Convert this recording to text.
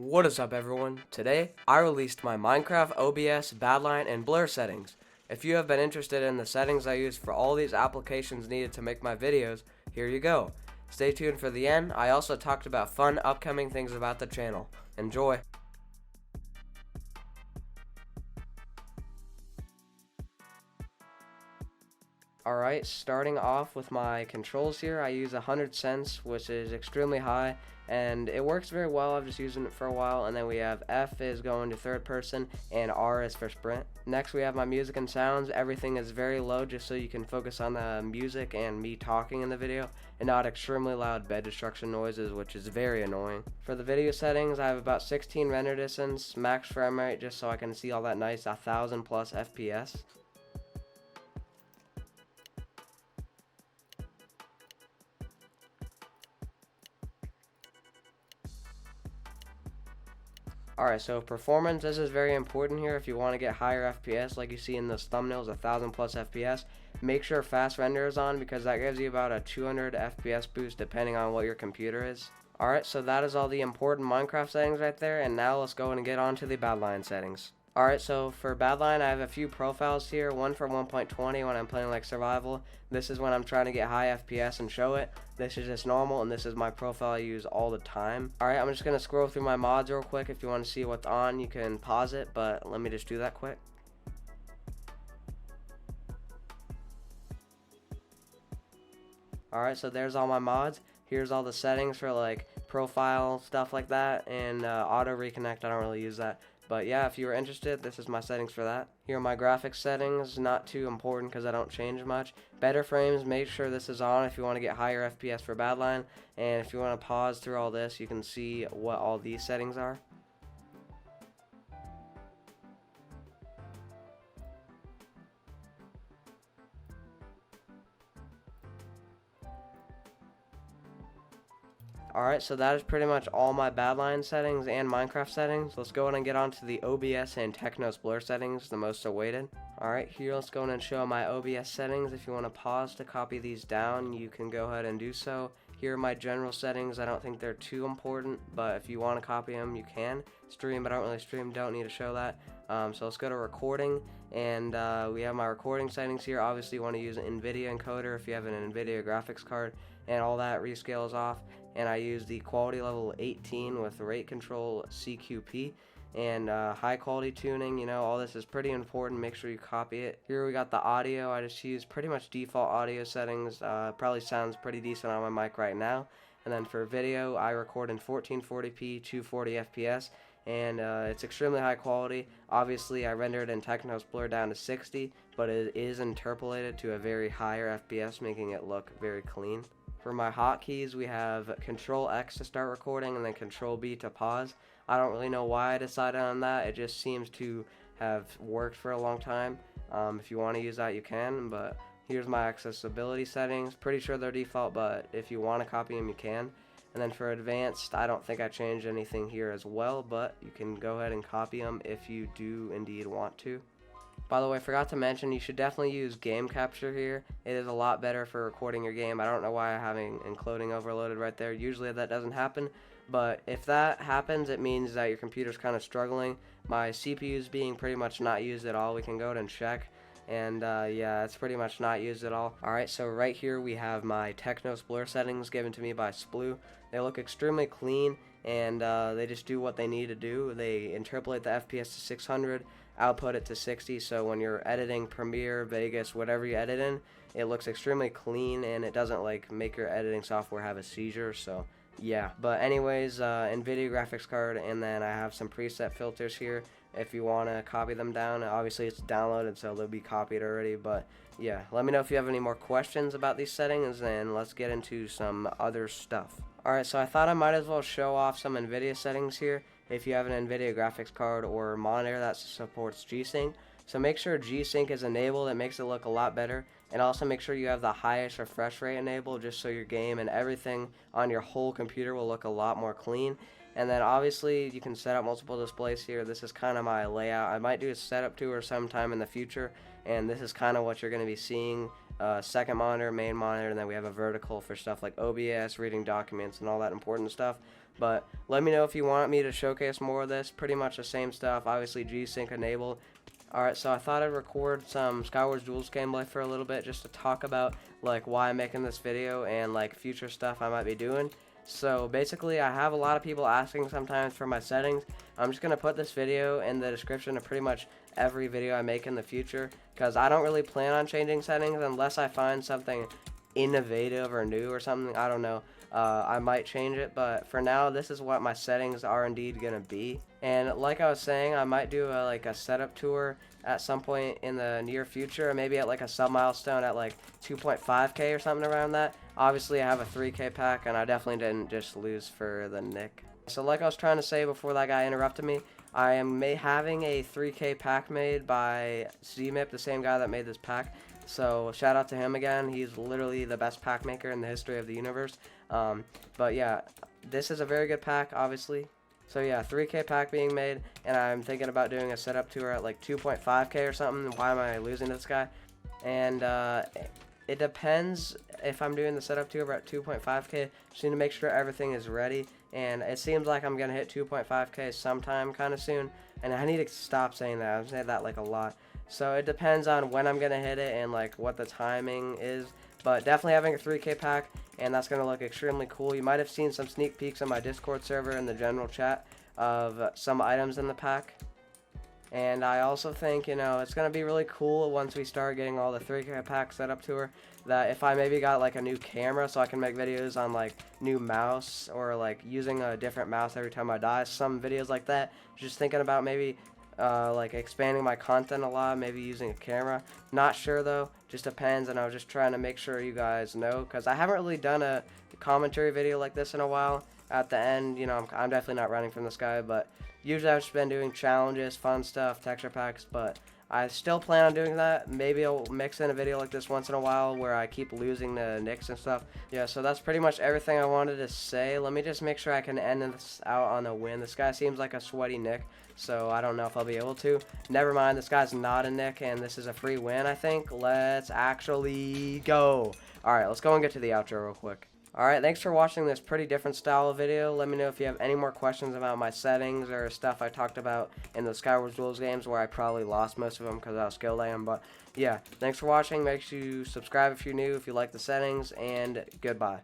What is up, everyone? Today, I released my Minecraft, OBS, Badlion, and Blur settings. If you have been interested in the settings I use for all these applications needed to make my videos, here you go. Stay tuned for the end. I also talked about fun upcoming things about the channel. Enjoy! Alright, starting off with my controls here, I use 100 cents, which is extremely high, and it works very well. I've just used it for a while. And then we have F is going to third person, and R is for sprint. Next we have my music and sounds. Everything is very low just so you can focus on the music and me talking in the video, and not extremely loud bed destruction noises, which is very annoying. For the video settings, I have about 16 render distance, max frame rate, just so I can see all that nice 1000 plus FPS. Alright, so performance, this is very important here. If you want to get higher FPS, like you see in those thumbnails, 1000 plus FPS, make sure fast render is on, because that gives you about a 200 FPS boost depending on what your computer is. Alright, so that is all the important Minecraft settings right there, and now let's go and get on to the Badlion settings. Alright, so for Badlion, I have a few profiles here. One for 1.20 when I'm playing like survival. This is when I'm trying to get high FPS and show it. This is just normal, and this is my profile I use all the time. Alright, I'm just going to scroll through my mods real quick. If you want to see what's on, you can pause it, but let me just do that quick. Alright, so there's all my mods. Here's all the settings for like profile, stuff like that, and auto reconnect. I don't really use that. But yeah, if you were interested, this is my settings for that. Here are my graphics settings, not too important because I don't change much. Better frames, make sure this is on if you want to get higher FPS for Badlion. And if you want to pause through all this, you can see what all these settings are. Alright, so that is pretty much all my Badlion settings and Minecraft settings. Let's go ahead and get on to the OBS and Teknos Blur settings, the most awaited. Alright, here let's go ahead and show my OBS settings. If you want to pause to copy these down, you can go ahead and do so. Here are my general settings. I don't think they're too important, but if you want to copy them, you can. Stream, but I don't really stream, don't need to show that. So let's go to recording, and we have my recording settings here. Obviously, you want to use an Nvidia encoder if you have an Nvidia graphics card, and all that rescale is off. And I use the quality level 18 with rate control CQP and high quality tuning. You know, all this is pretty important. Make sure you copy it. Here we got the audio. I just use pretty much default audio settings. Probably sounds pretty decent on my mic right now. And then for video, I record in 1440p 240 FPS, and it's extremely high quality. Obviously, I rendered in Teknos Blur down to 60, but it is interpolated to a very higher FPS, making it look very clean. For my hotkeys, we have Control X to start recording and then Control B to pause. I don't really know why I decided on that. It just seems to have worked for a long time. If you want to use that, you can, but here's my accessibility settings. Pretty sure they're default, but if you want to copy them, you can. And then for advanced, I don't think I changed anything here as well, but you can go ahead and copy them if you do indeed want to. By the way, I forgot to mention, you should definitely use game capture here. It is a lot better for recording your game. I don't know why I'm having encoding overloaded right there. Usually that doesn't happen, but if that happens, it means that your computer's kind of struggling. My CPU is being pretty much not used at all. We can go ahead and check, and yeah, it's pretty much not used at all. Alright, so right here we have my Teknos Blur settings given to me by Splue. They look extremely clean, and they just do what they need to do. They interpolate the FPS to 600, output it to 60, so when you're editing Premiere, Vegas, whatever you edit in, it looks extremely clean, and it doesn't like make your editing software have a seizure. So yeah, but anyways, Nvidia graphics card, and then I have some preset filters here if you want to copy them down. Obviously it's downloaded, so they'll be copied already, but yeah, let me know if you have any more questions about these settings, and let's get into some other stuff. Alright, so I thought I might as well show off some Nvidia settings here if you have an Nvidia graphics card or monitor that supports G-Sync. So make sure G-Sync is enabled. It makes it look a lot better. And also make sure you have the highest refresh rate enabled, just so your game and everything on your whole computer will look a lot more clean. And then obviously you can set up multiple displays here. This is kind of my layout. I might do a setup tour sometime in the future, and this is kind of what you're going to be seeing. Second monitor, main monitor, and then we have a vertical for stuff like OBS, reading documents, and all that important stuff. But let me know if you want me to showcase more of this. Pretty much the same stuff, obviously G-Sync enabled. Alright, so I thought I'd record some Skywars Duels gameplay for a little bit just to talk about like why I'm making this video and like future stuff I might be doing. So basically, I have a lot of people asking sometimes for my settings. I'm just going to put this video in the description of pretty much every video I make in the future, because I don't really plan on changing settings unless I find something innovative or new or something. I don't know. I might change it, but for now, this is what my settings are indeed going to be. And like I was saying, I might do like a setup tour at some point in the near future, maybe at like a sub milestone at like 2.5k or something around that. Obviously, I have a 3k pack, and I definitely didn't just lose for the nick. So like I was trying to say before that guy interrupted me, I am having a 3k pack made by 𝙄𝙤, the same guy that made this pack. So shout out to him again. He's literally the best pack maker in the history of the universe. But yeah, this is a very good pack, obviously. So yeah, 3k pack being made, and I'm thinking about doing a setup tour at like 2.5k or something. Why am I losing to this guy? And it depends if I'm doing the setup tour at 2.5k. Just need to make sure everything is ready. And it seems like I'm gonna hit 2.5k sometime kind of soon. And I need to stop saying that. I've said that like a lot. So it depends on when I'm gonna hit it and like what the timing is. But definitely having a 3k pack, and that's going to look extremely cool. You might have seen some sneak peeks on my Discord server in the general chat of some items in the pack. And I also think, you know, it's going to be really cool once we start getting all the 3k pack setup tour, that if I maybe got like a new camera so I can make videos on like new mouse, or like using a different mouse every time I die, some videos like that. Just thinking about maybe like expanding my content a lot, maybe using a camera. Not sure though, just depends, and I was just trying to make sure you guys know, because I haven't really done a commentary video like this in a while. At the end, you know, I'm definitely not running from this guy, but usually I've just been doing challenges, fun stuff, texture packs, but I still plan on doing that. Maybe I'll mix in a video like this once in a while where I keep losing the nicks and stuff. Yeah, so that's pretty much everything I wanted to say. Let me just make sure I can end this out on a win. This guy seems like a sweaty nick, so I don't know if I'll be able to. Never mind, this guy's not a nick, and this is a free win, I think. Let's actually go. Alright, let's go and get to the outro real quick. Alright, thanks for watching this pretty different style of video. Let me know if you have any more questions about my settings or stuff I talked about in the Skywars Duels games, where I probably lost most of them because of how skilled I am. But yeah, thanks for watching. Make sure you subscribe if you're new, if you like the settings, and goodbye.